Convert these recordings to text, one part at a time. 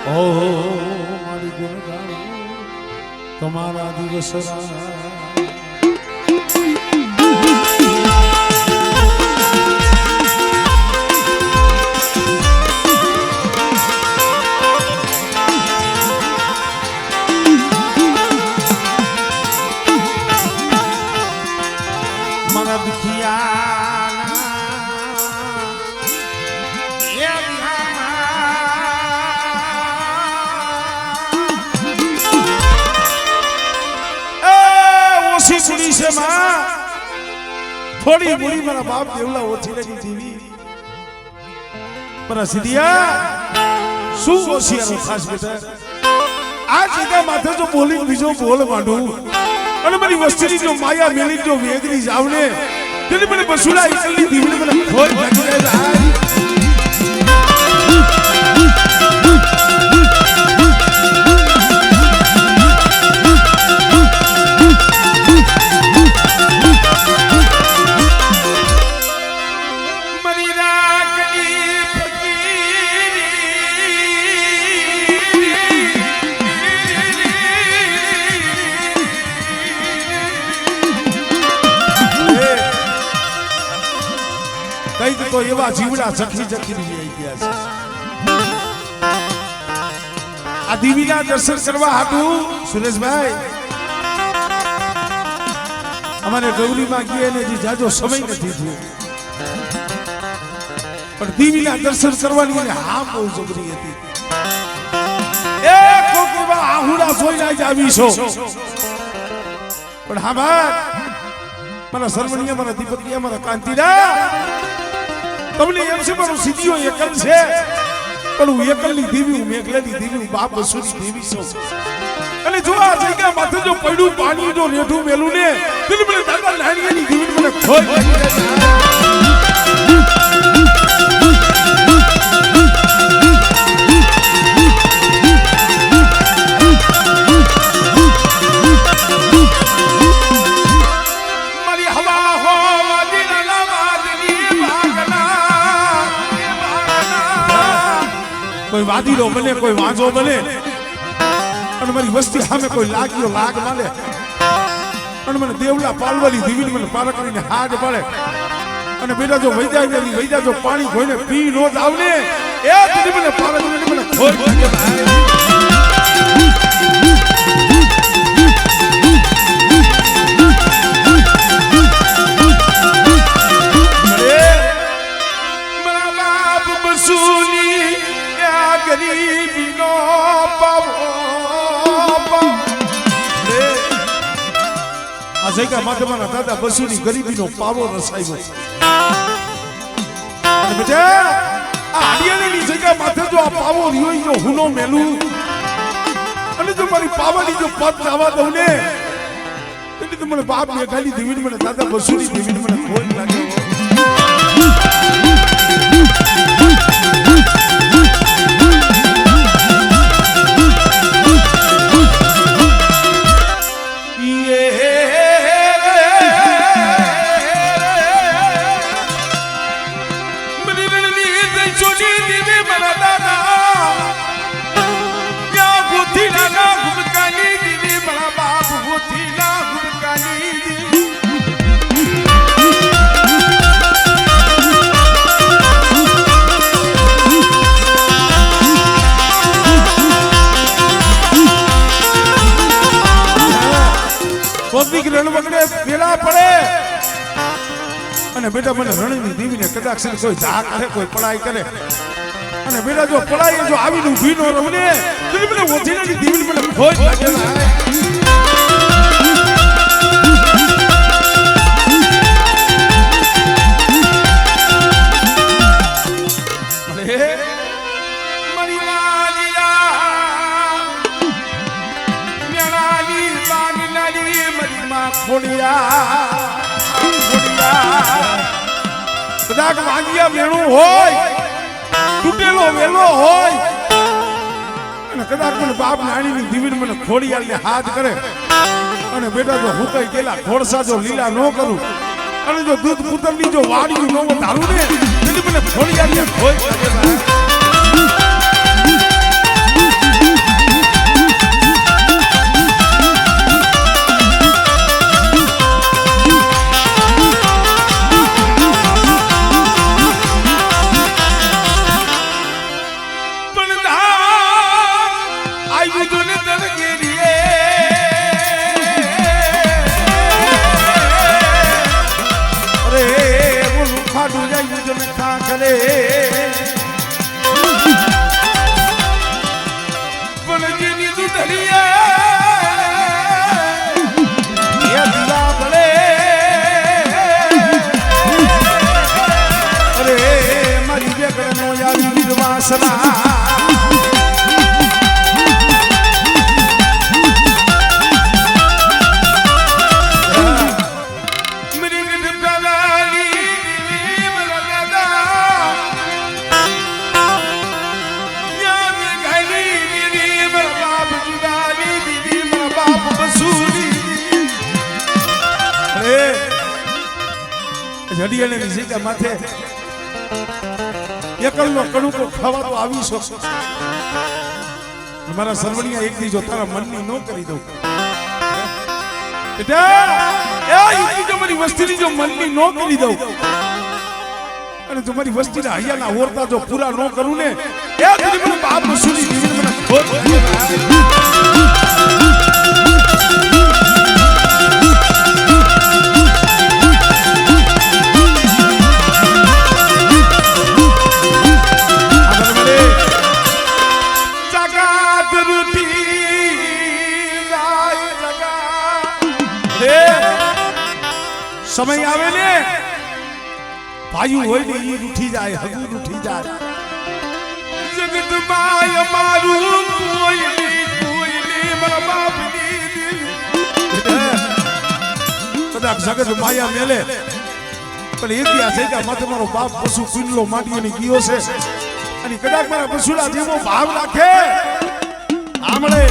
ઓહો મારી ગુણગાન તમારા દિવસરા મારા દુખિયા ઓછી છે માં થોડી મૂડી મારા બાપ દેવલા ઓછી લગી જીવી પર સિદ્ધિયા શું ઓછિયારો ખાસ બેટા આ જગ્યા માથે જો બોલી બીજો બોલ માંડું અને મારી વસ્તીની જો માયા મેલી જો વેગરી જાવને તેની મને બસુલા એકલી દીવને મને ખોર લાગી જાય તો એવા જીવડા જખી જખી આવી ગયા છે આ દેવીના દર્શન કરવા હાટું સુરેશભાઈ અમારે ગૌરીમાં ગયા ને જાજો સમય નથી થયો પણ દેવીના દર્શન કરવાની ને હા બહુ જબરી હતી એ કોક એવા આહુડા જોઈને જ આવી છો પણ હા ભાઈ મારા સરવણિયા મારા દીપકિયા મારા કાંતિરા તમને એમ છે મારો સિદ્ધિઓ એકલ છે પણ હું એકલની દેવી હું મેઘલાની દેવી હું બાપ બસુની દેવી છું અને જો આ જગ્યા માથે જો પડ્યું પાણી જો રેઠું મેલું ને તેની મને દાદા લાણીની દેવી મને ખોઈ કોઈ વાદીરો બને કોઈ વાંજો બને અને મારી વસ્તી સામે કોઈ લાગ્યો લાગ માલે અને મને દેવલા પાલવાલી દીવીને મને પાર કરીને હાથ પાડે અને બેટા જો વૈજા જો પાણી ખોઈને પી નો જાવ ને એ દીદી મને પાર કરીને મને ખોઈ ગરીબીનો પાવો આ જગ્યા માધવના દાદા બસુની ગરીબીનો પાવો રસાયો અને બેટા આ હરિયાણાની જગ્યા માથે જો આ પાવો રહ્યો જો હુનો મેલું અને જો મારી પાવાની જો પદ લાવા દઉં ને એટલે તો મને બાપ ને ગાલી દેવીને મને દાદા બસુની દેવીને મને ખોટ લાગ્યો રણ વગડે પેલા પડે અને બેટા મને રણની દેવીને કદાચ કોઈ ઝા કરે કોઈ પડાઈ કરે અને બેટા જો પડાઈ જો આવીને ઊભી નો રવને તો મને ઓછીની દેવીને મને ખોજ લાગે કદાચ વાંગિયા મેણું હોય તૂટેલો વેલો હોય અને કદાચ મને બાપ નાણીની દીવીને મને ખોડિયાલને હાથ કરે અને બેટા જો હુકાઈ ગયેલા ખોડસા જો લીલા ન કરું અને જો દૂધ પુતરની જો વાડિયું ન વધારું ને તેની મને ખોડિયાલને ખોઈ લાગે આયુધને દરગેરીએ અરે બોલું ખાડું આયુધને ખા કરે પણ જેની દુધરીએ એ દીવા ભલે અરે મારી બેગડનો આવી વિરવાસના જડિયાને વિજેતા માથે એકલનો કણુકો ખાવા તો આવી શકશો મારા સરવણિયા એક દી જો તારા મનની નો કરી દઉં તમારી વસ્તીની જો મનની નો કરી દઉં અને તમારી વસ્તીના હૈયાના ઓરતા જો પૂરા નો કરું ને એ મને બાપ સુની દીવીને મને ખોટ સમય આવે ને ભાઈ હોય ને ઈ ઉઠી જાય હગુ ઉઠી જાય જગત માય મારું કોઈલી મારા બાપની કદાચ જગત માયા મેલે પણ એક દી છે કે માથે મારો બાપ પશુ કુંડલો માટીઓની ગયો છે અને કદાચ મારા પશુલા જેવો ભાવ રાખે આમળે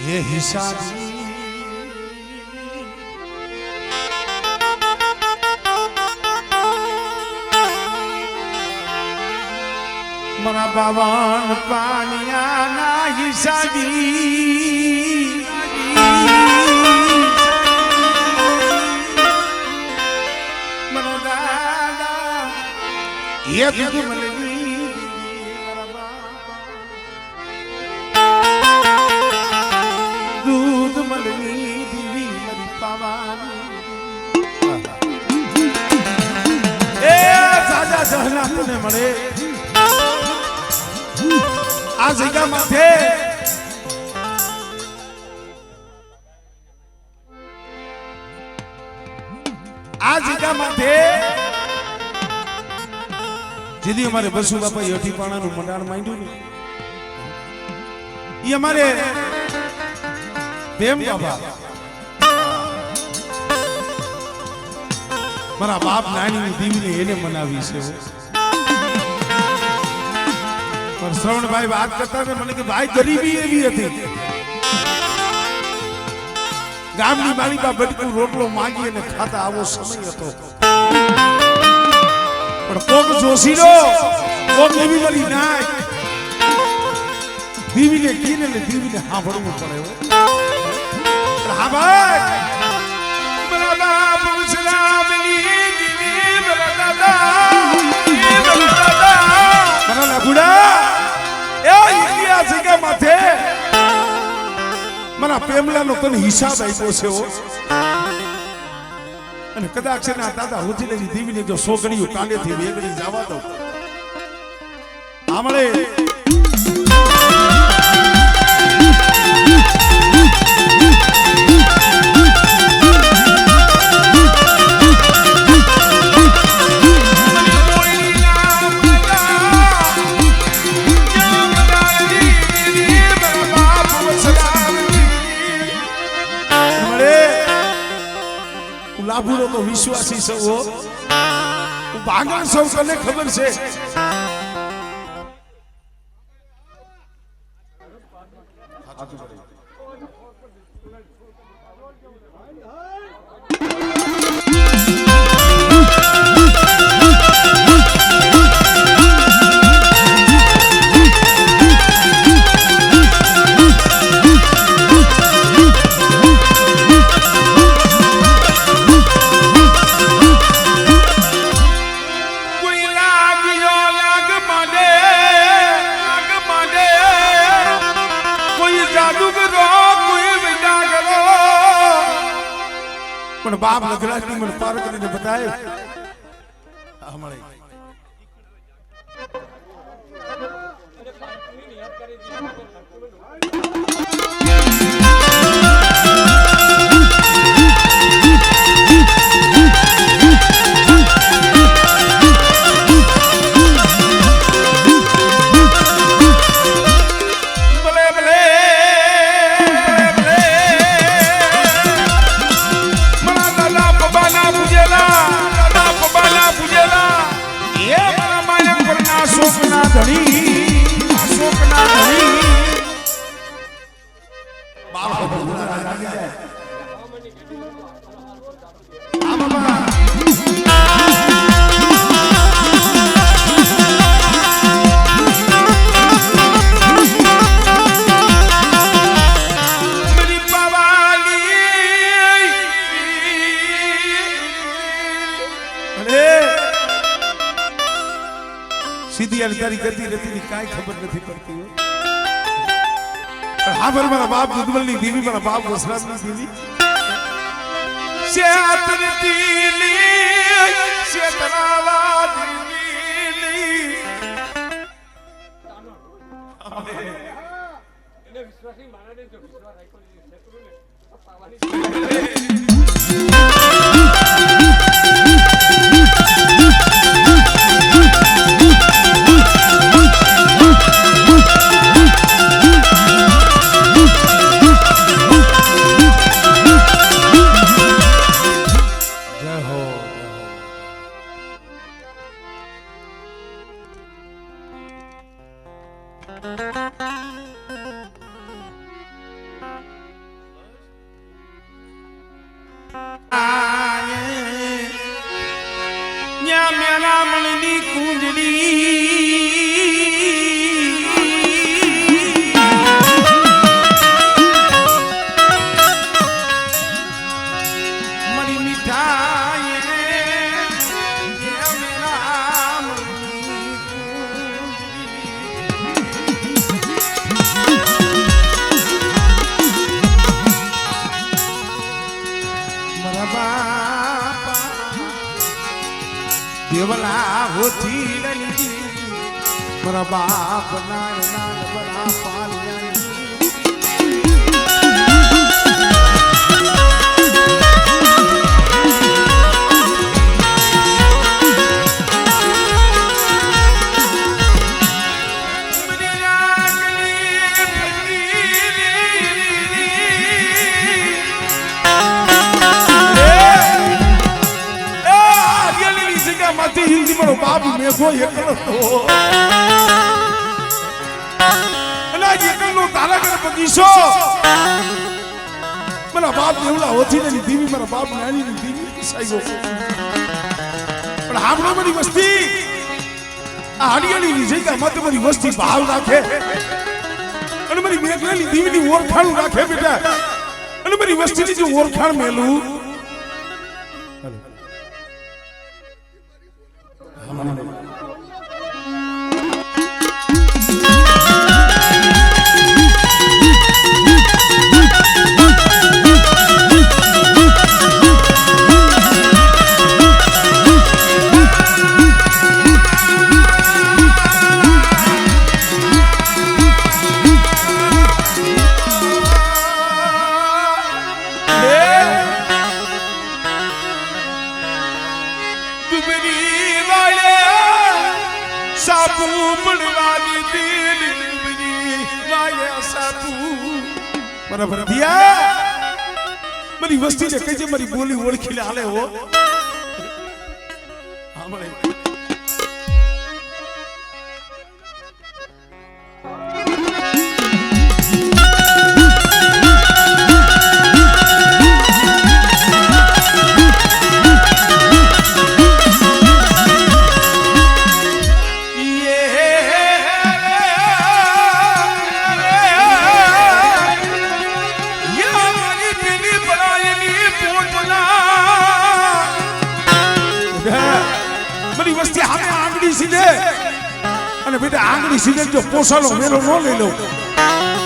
ये हिसाबी मरा बावन पानिया ना हिसाबी मरा दादा ये दूध मलनी તને મળે આ જગ્યા માથે જેથી અમારે બસુ બાપા યઠી પાણાનું મંડાણ માંડ્યું ને ઈ અમારે પ્રેમ બાબા મારા બાપ નાની દીવીને એને મનાવી છે પણ શ્રવણભાઈ વાત કરતા ને મને કે ભાઈ ગરીબી એવી હતી ગામની માલિકા બટકું રોટલો માંગી અને ખાતા આવો સમય હતો પણ કોક જોશીલો કોક એવી વળી નાય દીવીને કીને ને દીવીને સાંભળવું પડે હા ભાઈ મારા બાપ સલામની દીવી મારા દાદા બુડા એ ઇન્ડિયા જગ્યા માથે મારા પ્રેમલાનો તને હિસાબ આપ્યો છે અને કદાચ છે ના દાદા હોજીલેની દીવીને જો સોગડીયું કાંડેથી વેગડી જવા દો આમળે લાભુરો તો વિશ્વાસી સૌ ભાગા સૌ કને ખબર છે बाप लखराज ने मन पार करने बताए हमारे सीधी अलगारी गति रहती नहीं काय खबर नहीं पड़ती हो हाँ पर मेरा बाप दुदमल नहीं दीवी मेरा बाप वसरात नहीं दीवी शेतर दीली शेतरावा दीली इन्हें विश्वासी माना नहीं जो विश्वास है कोई शेतरू ने पावानी देवला होती रही मेरा बाप नान नान बड़ा पालिया हिंदी में बाप में को ये करो तो ना ये करो तारा कर बगीचो मेरा बाप देवला होती नहीं दीवी मेरा बाप नानी नहीं दीवी सही हो पर हम लोग मेरी मस्ती हरियाली नीचे का मत मेरी मस्ती भाव रखे अरे मेरी मेघली दीवी नी और खान रखे बेटा अरे मेरी मस्ती नी जो और खान मेलू बराबर दिया मेरी वस्ती ने कैसे मेरी बोली ओळखी आले हो हमारे બેટા આંગળી સિગરેટ જો પોસાનો મેલો ન લઈ લઉં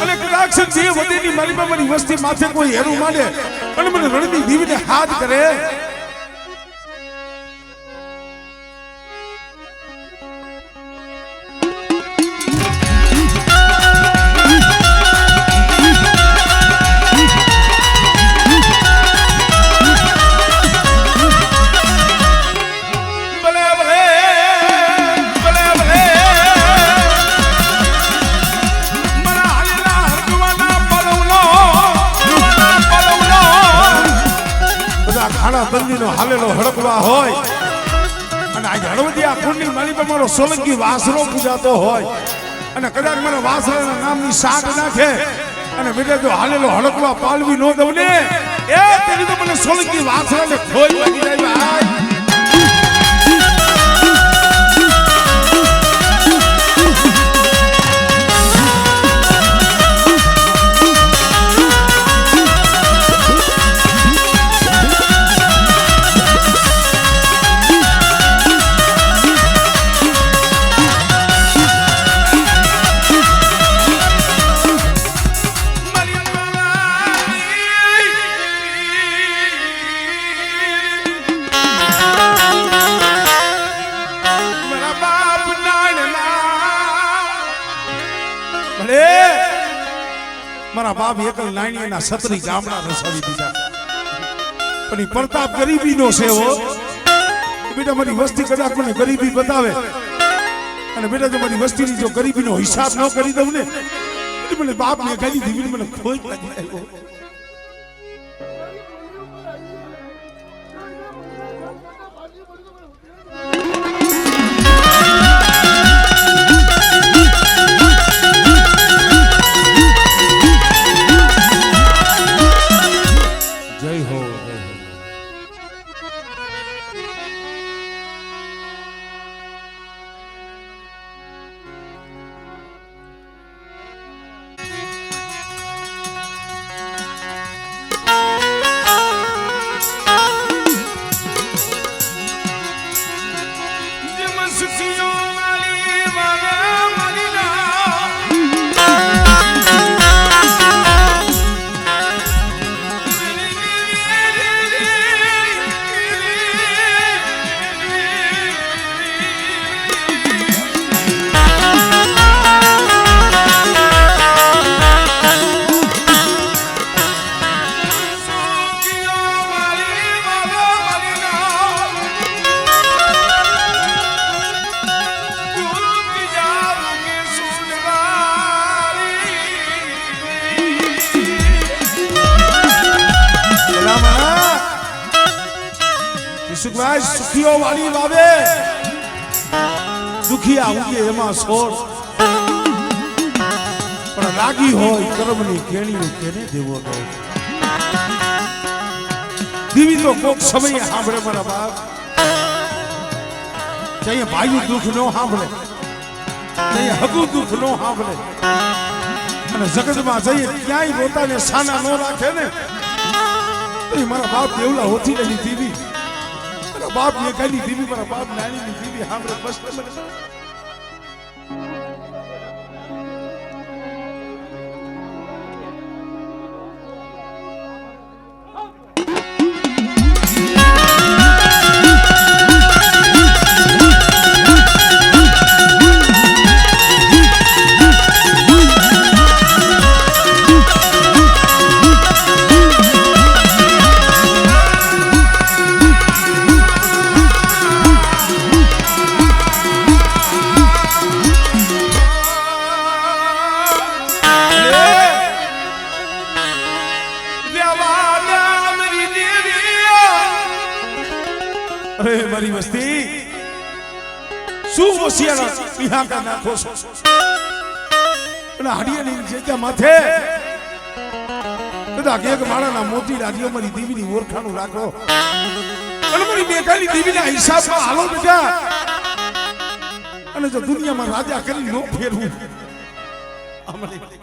અને કદાચ જે વધેની મારી વસ્તી માથે કોઈ હેરું માંડે અને મને રણની દીવીને હાથ કરે બંદીનો હાલેલો હડકવા હોય અને આ હળવદિયા કુંડની માલી પર મારો સોલંકી વાસરો પૂજાતો હોય અને કદાચ મને વાસરાના નામની સાટ નાખે અને બેટા જો હાલેલો હડકવા પાલવી ન દઉં ને એ તેની તો મને સોલંકી વાસરાને ખોઈ લાગી જાય ભાઈ મારા બાપ એકલ નાણીના સતરી ગામડા રસાવી દીધા પણ પ્રતાપ ગરીબી નો છે હો બેટા મારી વસ્તી કદાચ મને ગરીબી બતાવે અને બેટા જો મારી વસ્તીની જો ગરીબીનો હિસાબ ન કરી દઉં ને મને બાપ ને ગાલી દીવી મને ખોઈ લાગી આવ્યો સુખીઓ વાળી વાવે દુખિયા ઉગે એમાં સોળ પણ લાગી હોય કર્મની કેણી કેને દેવો દો દીવી તો કોક સમય સાંભળે મારા બાપ ચાહે ભાઈ દુઃખ નો સાંભળે ચાહે હગું દુઃખ નો સાંભળે અને જગતમાં જઈએ ક્યાંય પોતાને સાના ન રાખે ને તો મારા બાપ દેવલા હોતી એની દીવી बाप ने कही दीवी पर बाप नानी ने दीवी हमरे बस અરે મારી વસ્તી શું હોશિયાર વિહા કા નાખો છો અને હાડિયાની જગ્યા માથે કદાચ એક માળાના મોતી રાજીઓ મારી દેવીની ઓળખાણું રાખો અને મારી મેઘાની દેવીના હિસાબમાં હાલો બેટા અને જો દુનિયામાં રાજા કરી નો ફેરવું અમને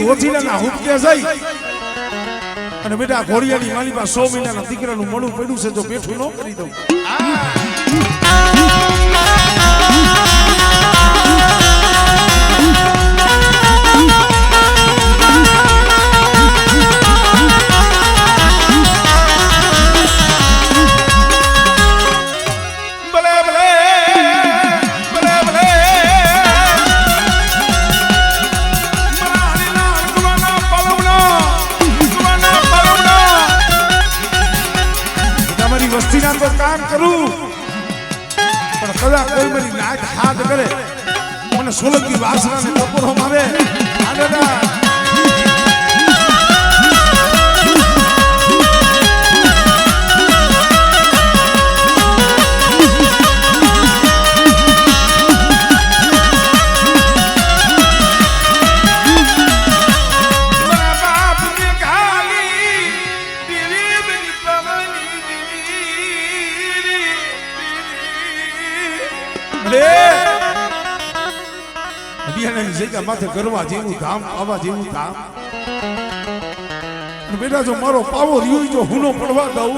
હોથીલાના હુબક્યા જઈ અને બેટા ઘોડિયાની માલી પાસે 100 મહિનાના દીકરાનું મળું પડ્યું છે, જો બેઠું ન કરી દઉં. વસ્તીના તો કામ કરું પણ કદાચ કોઈ મારી નાક હાથ કરે મને સોલંકી વાસણાને ટકોરો મારે આ દાદા જગ્યા માથે કરવા જેવું ધામ પાવા જેવું ધામ બેટા જો મારો પાવો રહ્યો જો હુનો પડવા દઉં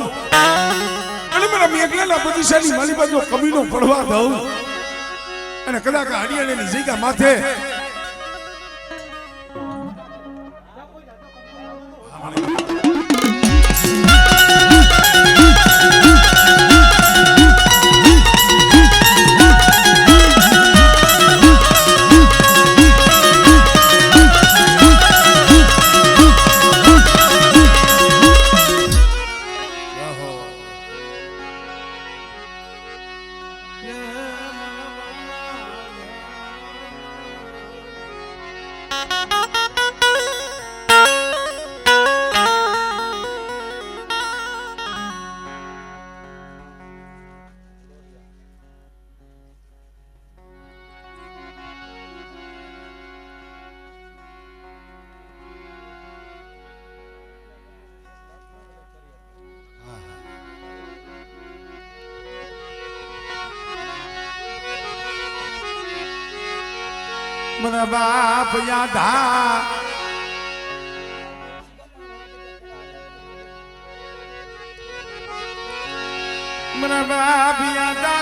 અને મારા મેઘલાના બુદ્ધિશાળી માલી બાજુ કમીનો પડવા દઉં અને કદાચ હરિયાણાની જગ્યા માથે મને બાપ યાદા મને બાપ યાદા